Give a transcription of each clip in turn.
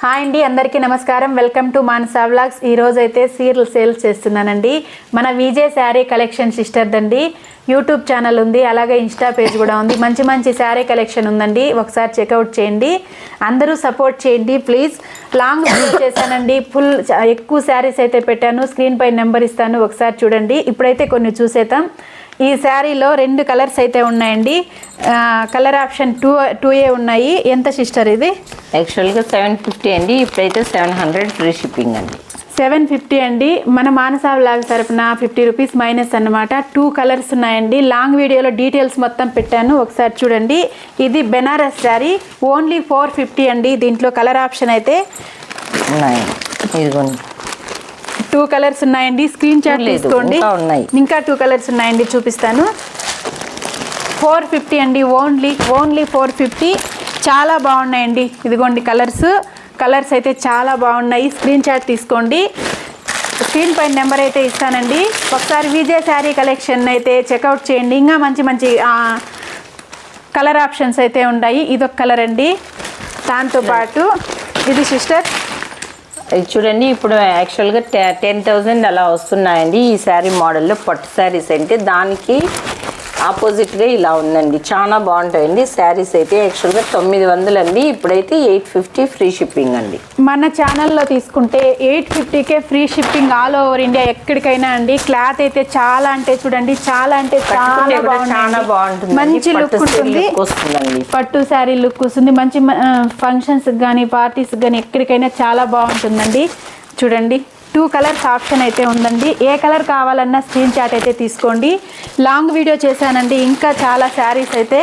Hi అండి, అందరికీ నమస్కారం. Welcome to Manasa vlogs. ఈ రోజు అయితే సీరియల్ సేల్స్ చేస్తున్నానండి. మన విజే శారీ కలెక్షన్ సిస్టర్ దండి. యూట్యూబ్ ఛానల్ ఉంది, అలాగే ఇన్స్టా పేజ్ కూడా ఉంది. మంచి మంచి శారీ కలెక్షన్ ఉందండి, ఒకసారి చెక్అవుట్ చేయండి. అందరూ సపోర్ట్ చేయండి ప్లీజ్. లాంగ్ వీడియో చేశానండి, ఫుల్ ఎక్కువ శారీస్ అయితే పెట్టాను. స్క్రీన్ పై నెంబర్ ఇస్తాను, ఒకసారి చూడండి. ఇప్పుడైతే కొన్ని చూసేద్దాం. ఈ శారీలో 2 కలర్స్ అయితే ఉన్నాయండి. కలర్ ఆప్షన్ 2A ఉన్నాయి. ఎంత సిస్టర్ ఇది? యాక్చువల్గా 750 అండి, ఇప్పుడైతే 700 ఫ్రీ షిప్పింగ్ అండి. 750 అండి. మన మానసా వ్లాగ్ తరపున 50 రూపీస్ మైనస్ అన్నమాట. 2 కలర్స్ ఉన్నాయండి. లాంగ్ వీడియోలో డీటెయిల్స్ మొత్తం పెట్టాను, ఒకసారి చూడండి. ఇది బెనారస్ శారీ, ఓన్లీ 450 అండి. దీంట్లో కలర్ ఆప్షన్ అయితే ఉన్నాయి, ఇదిగోండి. 2 కలర్స్ ఉన్నాయండి. స్క్రీన్ షాట్ తీసుకోండి. ఇంకా 2 కలర్స్ ఉన్నాయండి, చూపిస్తాను. 450 అండి, ఓన్లీ 450. చాలా బాగున్నాయండి. ఇదిగోండి కలర్స్ అయితే చాలా బాగున్నాయి. స్క్రీన్ షాట్ తీసుకోండి. స్క్రీన్ పైన నెంబర్ అయితే ఇస్తానండి. ఒకసారి విజే శారీ కలెక్షన్ అయితే చెక్అవుట్ చేయండి. ఇంకా మంచి మంచి కలర్ ఆప్షన్స్ అయితే ఉన్నాయి. ఇదొక కలర్ అండి. దాంతోపాటు ఇది సిస్టర్ ఇది చూడండి, ఇప్పుడు యాక్చువల్గా 10,000 అలా వస్తున్నాయండి ఈ శారీ మోడల్లో. పట్టు శారీస్ అంటే దానికి ఆపోజిట్గా ఇలా ఉందండి. చాలా బాగుంటాయండి శారీస్ అయితే. యాక్చువల్గా 900 అండి, ఇప్పుడైతే 850 ఫ్రీ షిప్పింగ్ అండి. మన ఛానల్లో తీసుకుంటే 850కే free shipping all over India, ఎక్కడికైనా అండి. క్లాత్ అయితే చాలా అంటే చూడండి, చాలా అంటే చాలా బాగుంటుంది. మంచి లుక్ ఉంటుంది, పట్టు శారీ లుక్ వస్తుంది. మంచి ఫంక్షన్స్ కానీ పార్టీస్ కానీ ఎక్కడికైనా చాలా బాగుంటుందండి. చూడండి, 2 కలర్స్ ఆప్షన్ అయితే ఉందండి. ఏ కలర్ కావాలన్నా స్క్రీన్ షాట్ అయితే తీసుకోండి. లాంగ్ వీడియో చేశానండి, ఇంకా చాలా శారీస్ అయితే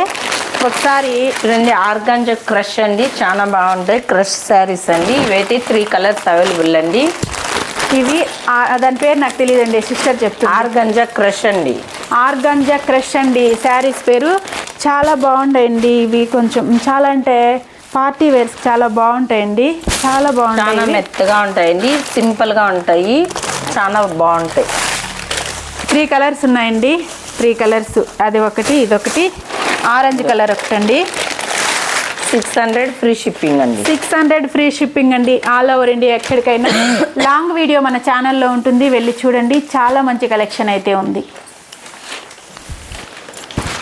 ఒకసారి చూడండి. ఆర్గాంజా క్రష్ అండి, చాలా బాగుంటాయి క్రష్ శారీస్ అండి. ఇవైతే 3 కలర్స్ అవైలబుల్ అండి. ఇవి దాని పేరు నాకు తెలియదండి, సిస్టర్ చెప్తాను. ఆర్గాంజా క్రష్ అండి, ఆర్గాంజా క్రష్ అండి శారీస్ పేరు. చాలా బాగుంటాయండి ఇవి. కొంచెం చాలా అంటే పార్టీ వేర్స్ చాలా బాగుంటాయండి. చాలా బాగుంటాయి, చాలా మెత్తగా ఉంటాయండి, సింపుల్గా ఉంటాయి, చాలా బాగుంటాయి. 3 కలర్స్ ఉన్నాయండి. 3 కలర్స్, అది ఒకటి, ఇదొకటి, ఆరెంజ్ కలర్ ఒకటండి. 600 ఫ్రీ షిప్పింగ్ అండి. 600 ఫ్రీ షిప్పింగ్ అండి, ఆల్ ఓవర్ ఇండియా ఎక్కడికైనా. లాంగ్ వీడియో మన ఛానల్లో ఉంటుంది, వెళ్ళి చూడండి. చాలా మంచి కలెక్షన్ అయితే ఉంది.